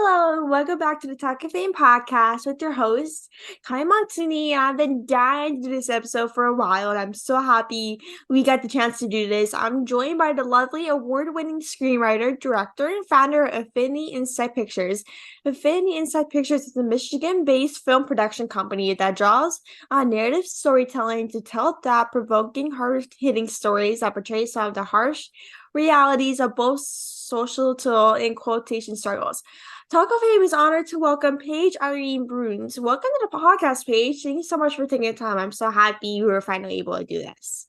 Hello, and welcome back to the Talkoffamepod podcast with your host, Kylie Montini. I've been dying to do this episode for a while, and I'm so happy we got the chance to do this. I'm joined by the lovely award-winning screenwriter, director, and founder of Affinity Insight Pictures. Affinity Insight Pictures is a Michigan-based film production company that draws on narrative storytelling to tell thought-provoking, hard-hitting stories that portray some of the harsh realities of both societal and quotation struggles. Talk of Fame is honored to welcome Paige Irene Bruns. Welcome to the podcast, Paige. Thank you so much for taking the time. I'm so happy you were finally able to do this.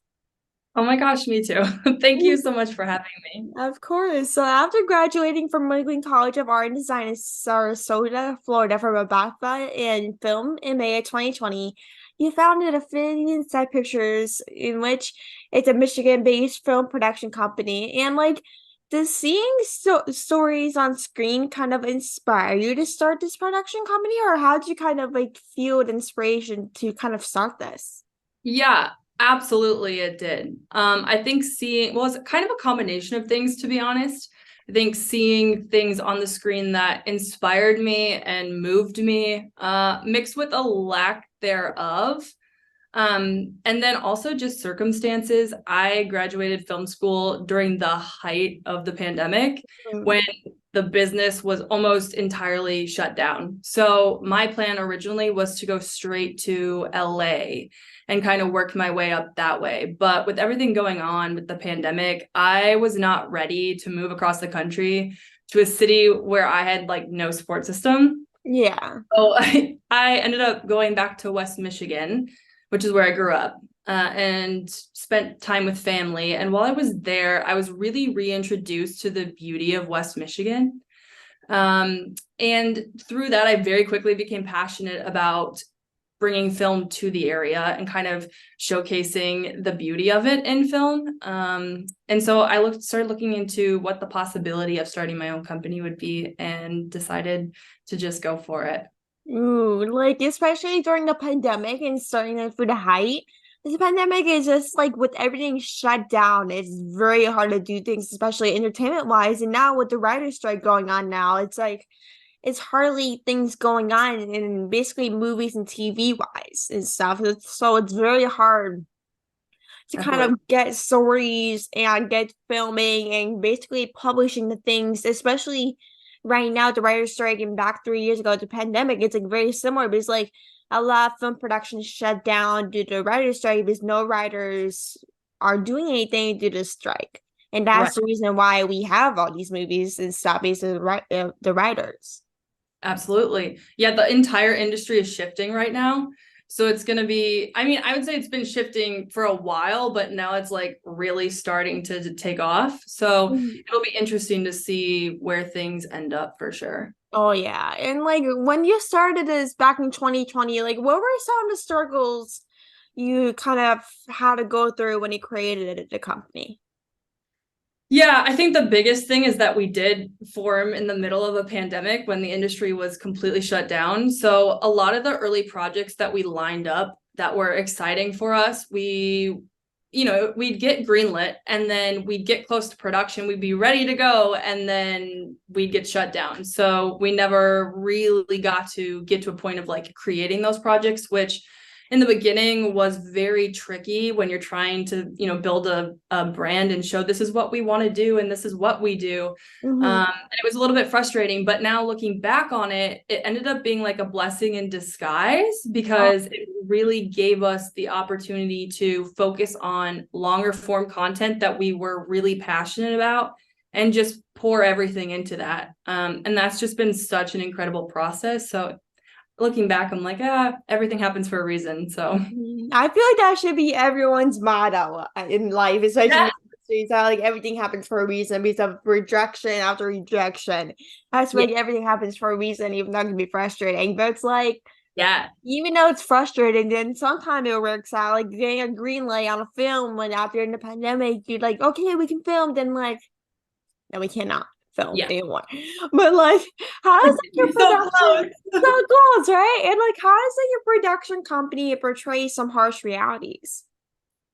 Oh my gosh, me too. Thank you so much for having me. Of course. So after graduating from Lincoln College of Art and Design in Sarasota, Florida from a BAFTA in film in May of 2020, you founded Affinity Insight Pictures, in which it's a Michigan-based film production company. And does seeing stories on screen kind of inspire you to start this production company, or how did you kind of feel the inspiration to kind of start this? Yeah, absolutely it did. I think it's kind of a combination of things, to be honest. I think seeing things on the screen that inspired me and moved me, mixed with a lack thereof. And then also just circumstances. I graduated film school during the height of the pandemic when the business was almost entirely shut down. So my plan originally was to go straight to LA and kind of work my way up that way. But with everything going on with the pandemic, I was not ready to move across the country to a city where I had no support system. Yeah. So I ended up going back to West Michigan, which is where I grew up, and spent time with family. And while I was there, I was really reintroduced to the beauty of West Michigan. And through that, I very quickly became passionate about bringing film to the area and kind of showcasing the beauty of it in film. And so I started looking into what the possibility of starting my own company would be and decided to just go for it. Ooh, especially during the pandemic and starting through the height. This pandemic is just with everything shut down, it's very hard to do things, especially entertainment wise. And now with the writer's strike going on now, it's hardly things going on in basically movies and TV wise and stuff. So it's very hard to kind Definitely. of get stories and get filming and basically publishing the things, especially right now, the writer's strike and back 3 years ago, the pandemic, it's very similar because a lot of film production shut down due to the writer's strike because no writers are doing anything due to the strike. And Right. that's the reason why we have all these movies and stuff because of the writers. Absolutely. Yeah, the entire industry is shifting right now. So it's going to be, I would say it's been shifting for a while, but now it's really starting to take off. So it'll be interesting to see where things end up for sure. Oh yeah. And when you started this back in 2020, what were some of the struggles you kind of had to go through when you created the company? Yeah, I think the biggest thing is that we did form in the middle of a pandemic when the industry was completely shut down. So a lot of the early projects that we lined up that were exciting for us, we'd get greenlit and then we'd get close to production, we'd be ready to go, and then we'd get shut down. So we never really got to get to a point of creating those projects, which in the beginning was very tricky when you're trying to, build a brand and show this is what we want to do and this is what we do. And it was a little bit frustrating, but now looking back on it, it ended up being a blessing in disguise because it really gave us the opportunity to focus on longer form content that we were really passionate about and just pour everything into that. And that's just been such an incredible process. So looking back, I'm everything happens for a reason. So I feel like that should be everyone's motto in life, especially in yeah, the industry. So everything happens for a reason because of rejection after rejection. That's yeah, everything happens for a reason, even though it can be frustrating. But it's yeah, even though it's frustrating, then sometimes it works out. Getting a green light on a film when after in the pandemic, you're okay, we can film. Then no, we cannot film yeah. anymore. But how does your So production close. so close, right? And how does your production company portray some harsh realities?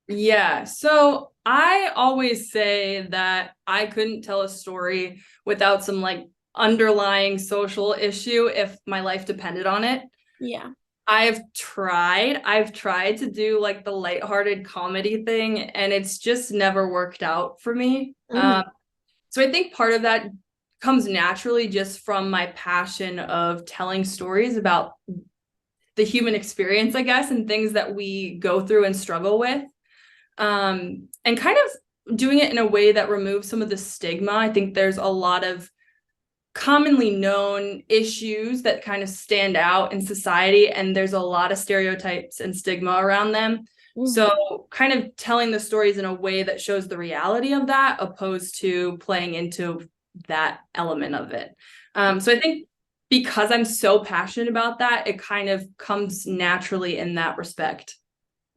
Yeah. So I always say that I couldn't tell a story without some underlying social issue if my life depended on it. Yeah. I've tried to do like the lighthearted comedy thing, and it's just never worked out for me. Mhm. So I think part of that comes naturally just from my passion of telling stories about the human experience, I guess, and things that we go through and struggle with. And kind of doing it in a way that removes some of the stigma. I think there's a lot of commonly known issues that kind of stand out in society, and there's a lot of stereotypes and stigma around them. Mhm. So kind of telling the stories in a way that shows the reality of that, opposed to playing into that element of it. So I think because I'm so passionate about that, it kind of comes naturally in that respect.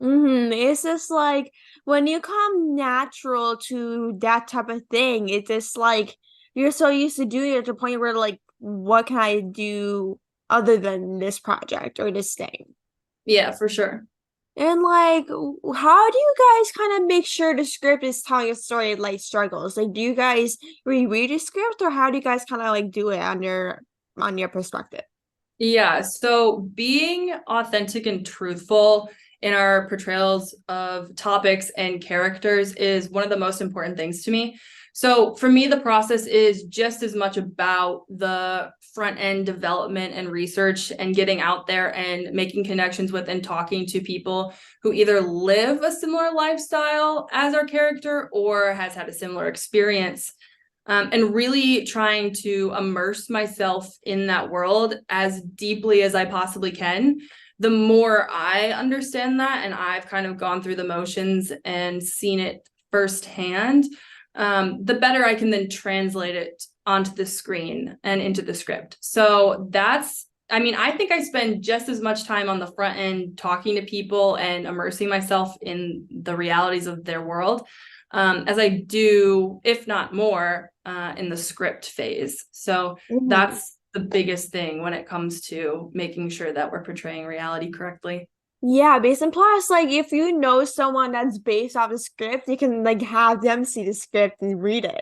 It's just like when you come natural to that type of thing, it's just like you're so used to doing it to the point where like, what can I do other than this project or this thing? Yeah, for sure. And like, how do you guys kind of make sure the script is telling a story like struggles? Like, do you guys reread the script, or how do you guys kind of like do it on your perspective? Yeah, so being authentic and truthful in our portrayals of topics and characters is one of the most important things to me. So for me, the process is just as much about the front end development and research and getting out there and making connections with and talking to people who either live a similar lifestyle as our character or has had a similar experience, and really trying to immerse myself in that world as deeply as I possibly can. The more I understand that, and I've kind of gone through the motions and seen it firsthand, the better I can then translate it onto the screen and into the script. So I mean, I think I spend just as much time on the front end talking to people and immersing myself in the realities of their world, as I do, if not more, in the script phase. So Mhm. that's the biggest thing when it comes to making sure that we're portraying reality correctly. Yeah, based on plus, like if you know someone that's based off the script, you can like have them see the script and read it.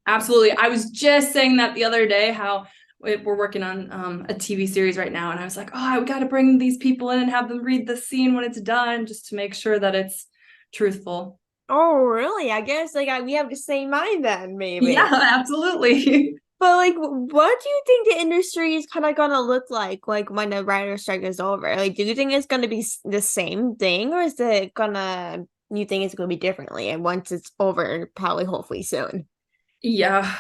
Absolutely. I was just saying that the other day, how we're working on a TV series right now, and I was like, oh, I got to bring these people in and have them read the scene when it's done, just to make sure that it's truthful. Oh, really? I guess like we have the same mind then, Yeah, maybe. absolutely. But like, what do you think the industry is kind of gonna look like when the writer strike is over? Like, do you think it's gonna be the same thing, or is it gonna you think it's gonna be differently? And once it's over, probably hopefully soon. Yeah.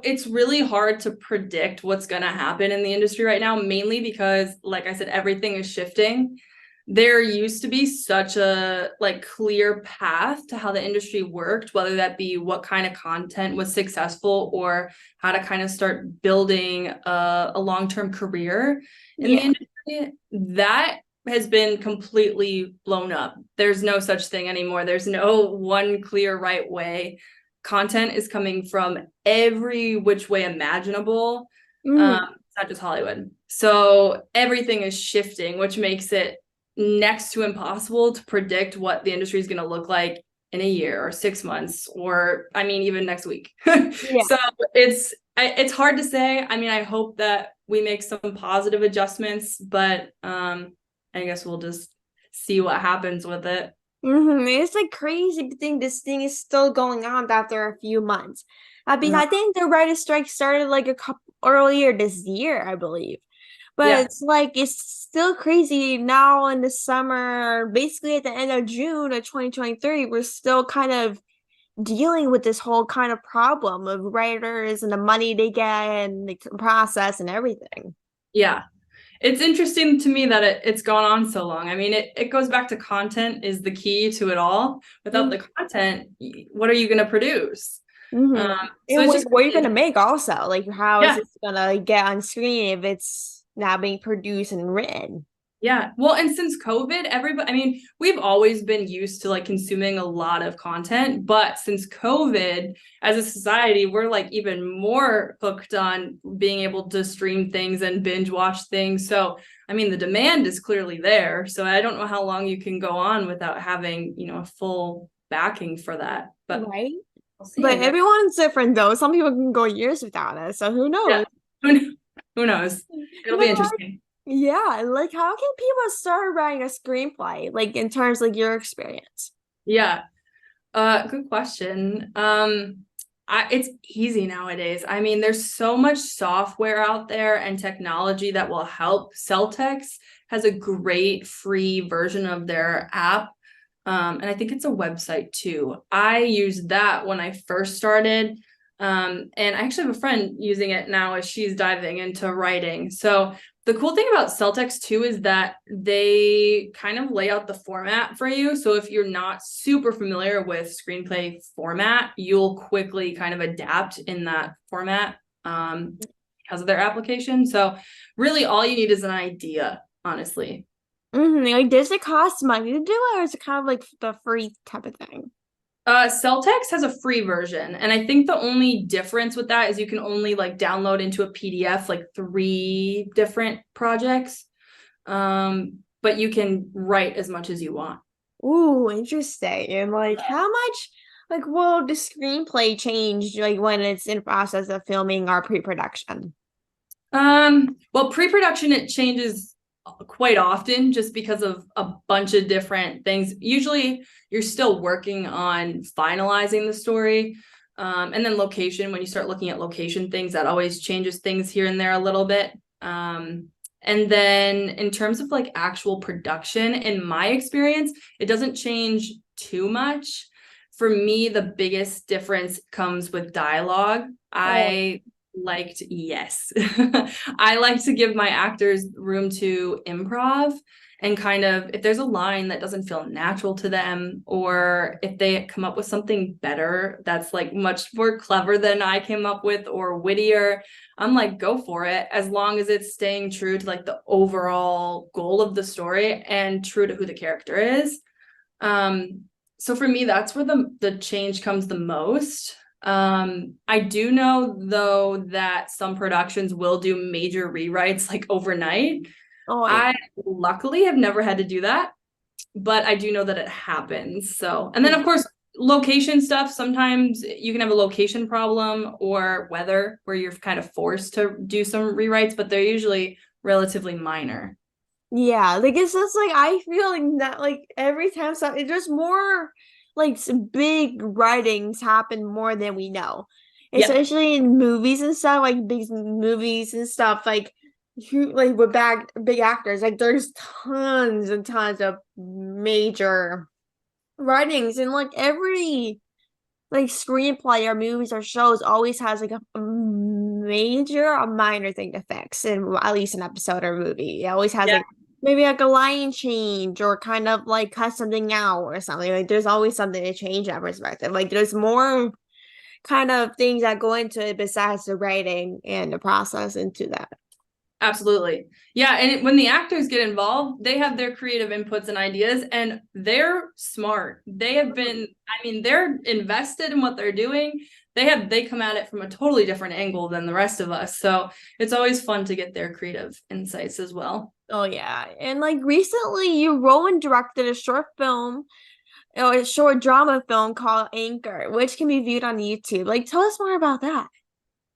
It's really hard to predict what's going to happen in the industry right now, mainly because, like I said, everything is shifting. There used to be such a like clear path to how the industry worked, whether that be what kind of content was successful or how to kind of start building a long-term career in the Yeah. industry. That has been completely blown up. There's no such thing anymore. There's no one clear right way. Content is coming from every which way imaginable. Mm. It's not just Hollywood. So everything is shifting, which makes it next to impossible to predict what the industry is going to look like in a year or 6 months, or I mean, even next week. Yeah. So it's hard to say. I mean, I hope that we make some positive adjustments, but I guess we'll just see what happens with it. It's like crazy to think this thing is still going on after a few months. I think the writer's strike started like a couple earlier this year, I believe. But Yeah. it's like it's still crazy now in the summer, basically at the end of June of 2023, we're still kind of dealing with this whole kind of problem of writers and the money they get and the process and everything. Yeah. It's interesting to me that it's gone on so long. I mean, it goes back to content is the key to it all. Without the content, what are you going to produce? Um, so And it's just, what are you gonna make also? Like, how is yeah, this gonna get on screen if it's now being produced and written? yeah. Well, and since COVID, everybody, I mean, we've always been used to like consuming a lot of content, but since COVID, as a society, we're like even more hooked on being able to stream things and binge watch things. So, I mean, the demand is clearly there. So I don't know how long you can go on without having, a full backing for that. But Right? We'll see, I But guess. everyone's different though. Some people can go years without it, so who Yeah. knows? Who knows? It'll But be like, interesting. yeah, like how can people start writing a screenplay? Like in terms like your experience. Yeah. Good question. It's easy nowadays. I mean, there's so much software out there and technology that will help. Celtex has a great free version of their app. And I think it's a website too. I used that when I first started. And I actually have a friend using it now as she's diving into writing. So the cool thing about Celtex too is that they kind of lay out the format for you. So if you're not super familiar with screenplay format, you'll quickly kind of adapt in that format because of their application. So really all you need is an idea, honestly. Like, does it cost money to do it, or is it kind of like the free type of thing? Celtex has a free version, and I think the only difference with that is you can only like download into a PDF like 3 different projects. But you can write as much as you want. Ooh, interesting. And like, how much like will the screenplay change like when it's in process of filming or pre-production? Well, pre-production it changes quite often just because of a bunch of different things. Usually you're still working on finalizing the story. And then location, when you start looking at location things, that always changes things here and there a little bit. And then in terms of like actual production, in my experience, it doesn't change too much. For me, the biggest difference comes with dialogue. Oh, Yes. I like to give my actors room to improv and kind of if there's a line that doesn't feel natural to them or if they come up with something better that's like much more clever than I came up with or wittier, I'm like go for it as long as it's staying true to like the overall goal of the story and true to who the character is. So for me that's where the change comes the most. I do know though that some productions will do major rewrites like overnight. oh yeah. I luckily have never had to do that, but I do know that it happens. So, and then of course, location stuff, sometimes you can have a location problem or weather where you're kind of forced to do some rewrites, but they're usually relatively minor. Yeah, like it's just like I feel like that like every time something there's more like some big writings happen more than we know. Yeah. Especially in movies and stuff, like big movies and stuff, like like with big actors, like there's tons and tons of major writings and like every like screenplay or movies or shows always has like a major or minor thing to fix in at least an episode or movie. It always has Yeah. like maybe like a line change or kind of like cut something out or something. Like there's always something to change that perspective. Like there's more kind of things that go into it besides the writing and the process into that. Absolutely. Yeah. And when the actors get involved, they have their creative inputs and ideas, and they're smart. They have been, I mean, they're invested in what they're doing. They come at it from a totally different angle than the rest of us. So it's always fun to get their creative insights as well. Oh yeah. And like recently you wrote and directed a short film or a short drama film called Anchor, which can be viewed on YouTube. Like tell us more about that.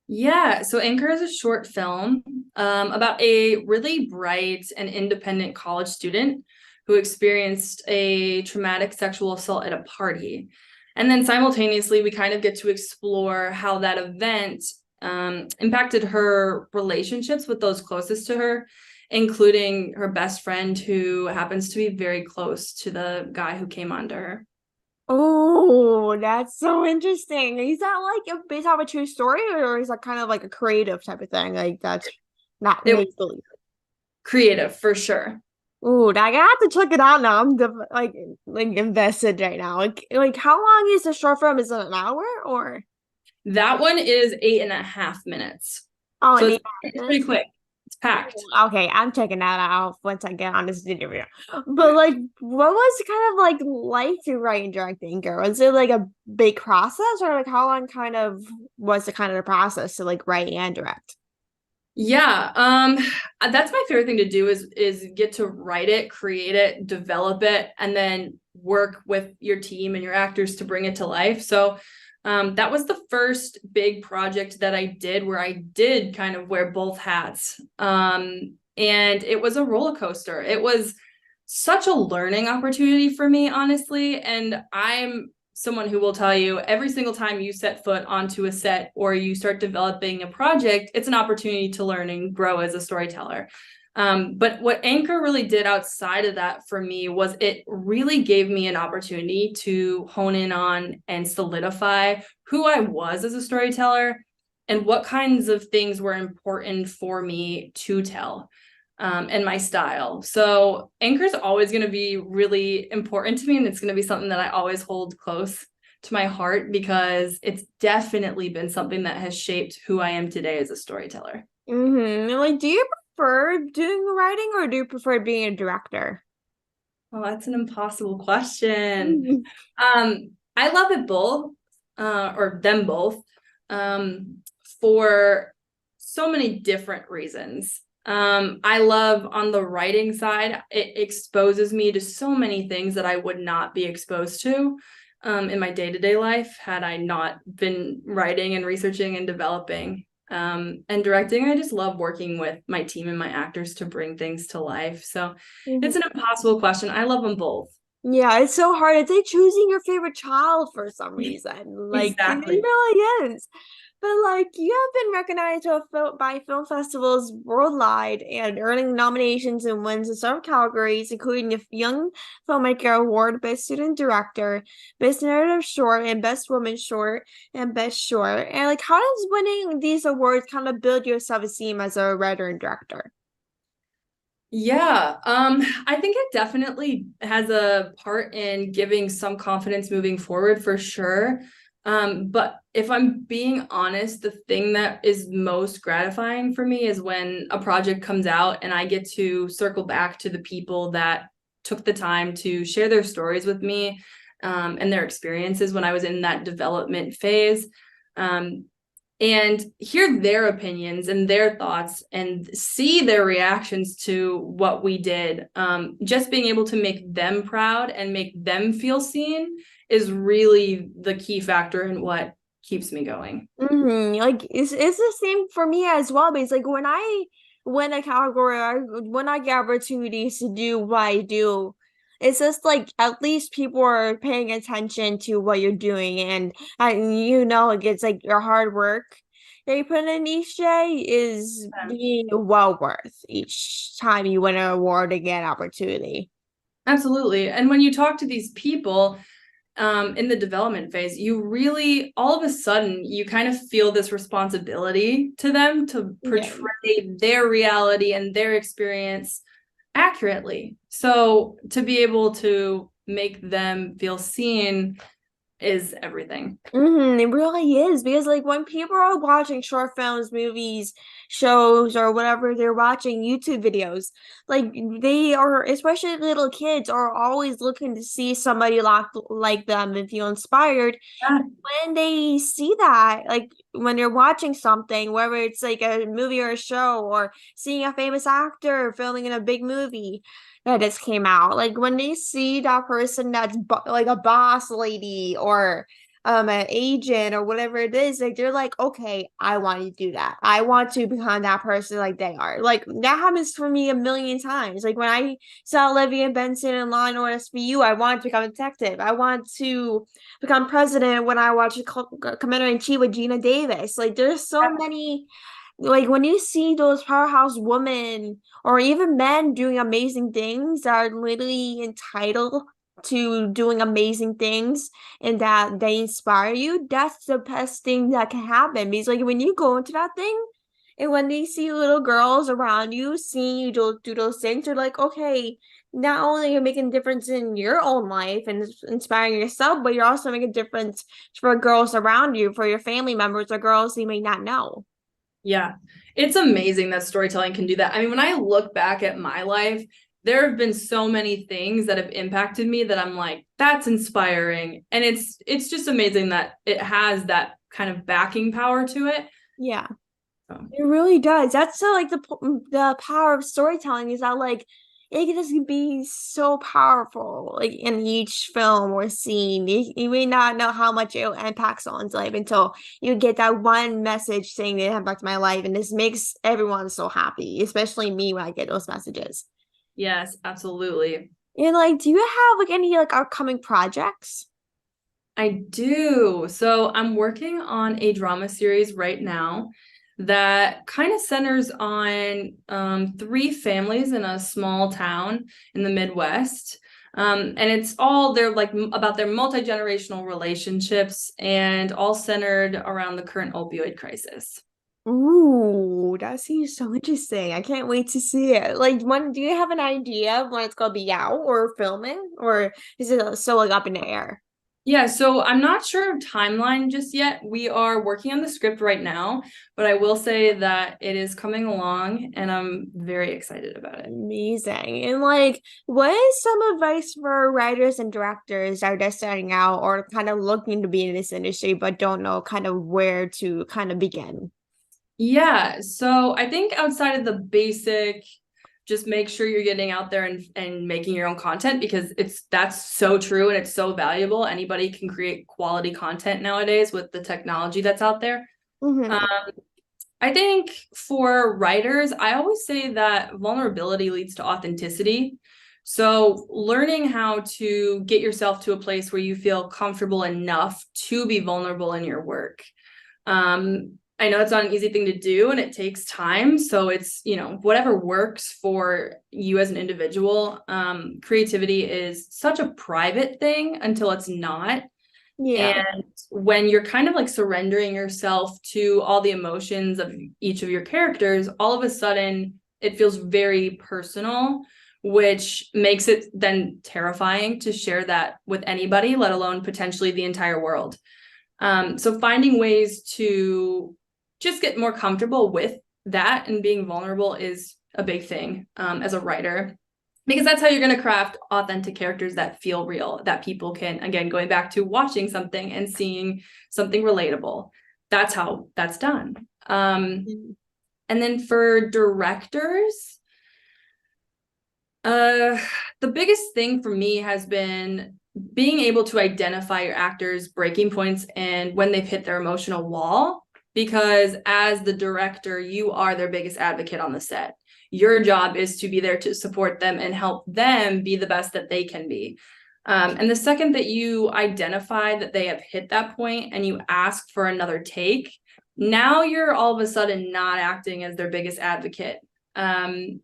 Yeah, so Anchor is a short film about a really bright and independent college student who experienced a traumatic sexual assault at a party. And then simultaneously, we kind of get to explore how that event impacted her relationships with those closest to her, including her best friend, who happens to be very close to the guy who came onto her. Oh, that's so interesting. Is that like based off a true story, or is that kind of like a creative type of thing? Like that's not It was make believe. creative for sure. Oh, I have to check it out now. I'm like invested right now. Like how long is the short film? Is it an hour or That one is 8.5 minutes. oh, So an it's, eight it's pretty minutes? quick. It's packed. Okay, I'm checking that out once I get on this interview. But like, what was kind of like to write and direct Anchor? Was it like a big process, or like how long kind of was the kind of the process to like write and direct? Yeah, that's my favorite thing to do is get to write it, create it, develop it, and then work with your team and your actors to bring it to life. So That was the first big project that I did where I did kind of wear both hats. And it was a roller coaster. It was such a learning opportunity for me, honestly. And I'm someone who will tell you every single time you set foot onto a set or you start developing a project, it's an opportunity to learn and grow as a storyteller. But what Anchor really did outside of that for me was it really gave me an opportunity to hone in on and solidify who I was as a storyteller and what kinds of things were important for me to tell, and my style. So Anchor is always going to be really important to me, and it's going to be something that I always hold close to my heart because it's definitely been something that has shaped who I am today as a storyteller. Like, do you prefer doing writing or do you prefer being a director? Oh, that's an impossible question. I love it both, or them both, for so many different reasons. I love on the writing side, it exposes me to so many things that I would not be exposed to in my day-to-day life had I not been writing and researching and developing. And directing, I just love working with my team and my actors to bring things to life. So it's an impossible question. I love them both. Yeah, it's so hard. It's like choosing your favorite child for some reason. Like, it Exactly. really is. But like, you have been recognized by film festivals worldwide and earning nominations and wins in several categories, including the Young Filmmaker Award, Best Student Director, Best Narrative Short, and Best Woman Short, and Best Short. And like, how does winning these awards kind of build your self-esteem as a writer and director? Yeah, I think it definitely has a part in giving some confidence moving forward for sure. But if I'm being honest, the thing that is most gratifying for me is when a project comes out and I get to circle back to the people that took the time to share their stories with me, and their experiences when I was in that development phase. And hear their opinions and their thoughts and see their reactions to what we did. Just being able to make them proud and make them feel seen is really the key factor in what keeps me going. Like it's the same for me as well. Because like when I win a category, when I get opportunities to do what I do, it's just like at least people are paying attention to what you're doing, and like it's like your hard work that you put in each day is being well worth each time you win an award and get an opportunity. Absolutely. And when you talk to these people, in the development phase, you really, all of a sudden, you kind of feel this responsibility to them to Yeah. portray their reality and their experience accurately. So to be able to make them feel seen is everything. It really is because like when people are watching short films, movies, shows, or whatever they're watching YouTube videos, like they are, especially little kids, are always looking to see somebody like them and feel inspired. Yeah. When they see that, like when they're watching something, whether it's like a movie or a show, or seeing a famous actor filming in a big movie that just came out, like when they see that person that's like a boss lady or an agent or whatever it is, like they're like, okay, I want to do that. I want to become that person like they are. Like that happens for me a million times. Like when I saw Olivia Benson in Law and Order SVU, I wanted to become a detective. I want to become president when I watch Commander in Chief with Gina Davis. Like there's so many, like when you see those powerhouse women or even men doing amazing things that are literally entitled to doing amazing things and that they inspire you, that's the best thing that can happen. Because like when you go into that thing and when they see little girls around you seeing you do those things, they're like, okay, not only you're making a difference in your own life and inspiring yourself, but you're also making a difference for girls around you, for your family members or girls you may not know. Yeah. It's amazing that storytelling can do that. I mean, when I look back at my life, there have been so many things that have impacted me that I'm like, that's inspiring. And it's just amazing that it has that kind of backing power to it. Yeah. So, It really does. That's so like the power of storytelling is that like it can just be so powerful, like in each film or scene. You may not know how much it impacts someone's life until you get that one message saying it impacted my life, and this makes everyone so happy, especially me when I get those messages. Yes, absolutely. And like, do you have like any like upcoming projects? I do. So I'm working on a drama series right now that kind of centers on three families in a small town in the Midwest. And it's all they're like about their multi-generational relationships and all centered around the current opioid crisis. Ooh, that seems so interesting. I can't wait to see it. Like, when do you have an idea of when it's gonna be out or filming, or is it so like up in the air? Yeah, so I'm not sure of timeline just yet. We are working on the script right now, but I will say that it is coming along and I'm very excited about it. Amazing. And like, what is some advice for writers and directors that are just starting out or kind of looking to be in this industry but don't know kind of where to kind of begin? Yeah, so I think outside of the basic, just make sure you're getting out there and making your own content because that's so true and it's so valuable. Anybody can create quality content nowadays with the technology that's out there. Um, Mm-hmm. I think for writers, I always say that vulnerability leads to authenticity. So learning how to get yourself to a place where you feel comfortable enough to be vulnerable in your work. I know it's not an easy thing to do and it takes time. So it's, whatever works for you as an individual. Creativity is such a private thing until it's not. Yeah. And when you're kind of like surrendering yourself to all the emotions of each of your characters, all of a sudden it feels very personal, which makes it then terrifying to share that with anybody, let alone potentially the entire world. So finding ways to just get more comfortable with that and being vulnerable is a big thing as a writer, because that's how you're going to craft authentic characters that feel real, that people can, again, going back to watching something and seeing something relatable. That's how that's done. Mm. And then for directors, the biggest thing for me has been being able to identify your actors' breaking points and when they've hit their emotional wall. Because as the director, you are their biggest advocate on the set. Your job is to be there to support them and help them be the best that they can be. And the second that you identify that they have hit that point and you ask for another take, now you're all of a sudden not acting as their biggest advocate. And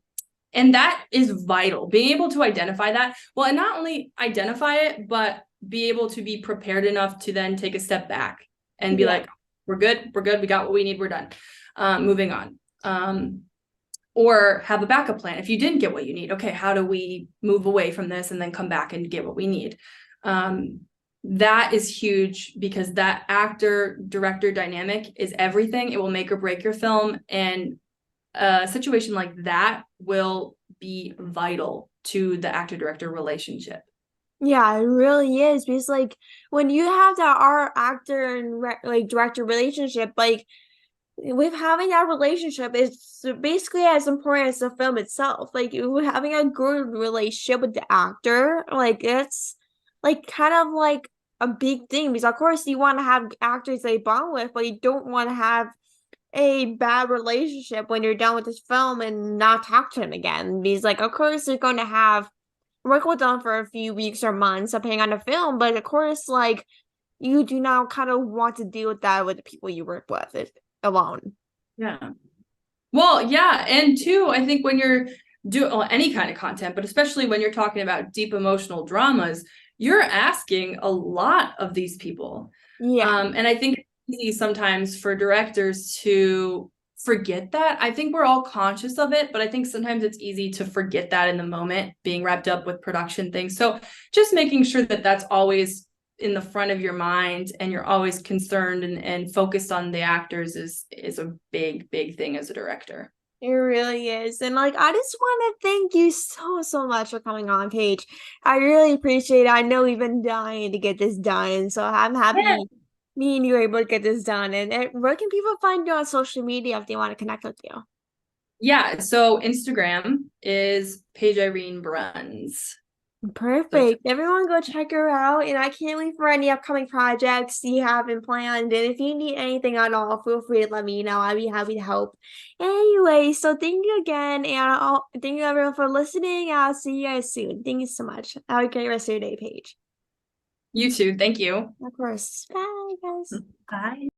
that is vital, being able to identify that. Well, and not only identify it, but be able to be prepared enough to then take a step back and be Yeah. like, we're good, we got what we need, we're done. Moving on. Or have a backup plan. If you didn't get what you need, okay, how do we move away from this and then come back and get what we need? That is huge because that actor director dynamic is everything. It will make or break your film. And a situation like that will be vital to the actor director relationship. Yeah, it really is because like when you have that art actor and like director relationship, like with having that relationship is basically as important as the film itself. Like you having a good relationship with the actor, like it's like kind of like a big thing because of course you want to have actors they bond with, but you don't want to have a bad relationship when you're done with this film and not talk to him again. Because like of course you're going to have work with them for a few weeks or months depending on the film, but of course like you do not kind of want to deal with that with the people you work with alone. Yeah. Well, yeah. And two, I think when you're doing any kind of content, but especially when you're talking about deep emotional dramas, you're asking a lot of these people. Yeah. And I think it's easy sometimes for directors to forget that. I think we're all conscious of it, but I think sometimes it's easy to forget that in the moment, being wrapped up with production things. So just making sure that that's always in the front of your mind and you're always concerned and focused on the actors is a big thing as a director. It really is. And like I just want to thank you so much for coming on, Paige. I really appreciate it. I know we've been dying to get this done. So I'm Yeah. happy me and you were able to get this done. And where can people find you on social media if they want to connect with you? Yeah, so Instagram is Paige Irene Bruns. Perfect. Everyone go check her out. And I can't wait for any upcoming projects you haven't planned. And if you need anything at all, feel free to let me know. I'd be happy to help. Anyway, so thank you again. And thank you everyone for listening. I'll see you guys soon. Thank you so much. Have a great rest of your day, Paige. You too. Thank you. Of course. Bye, guys. Bye.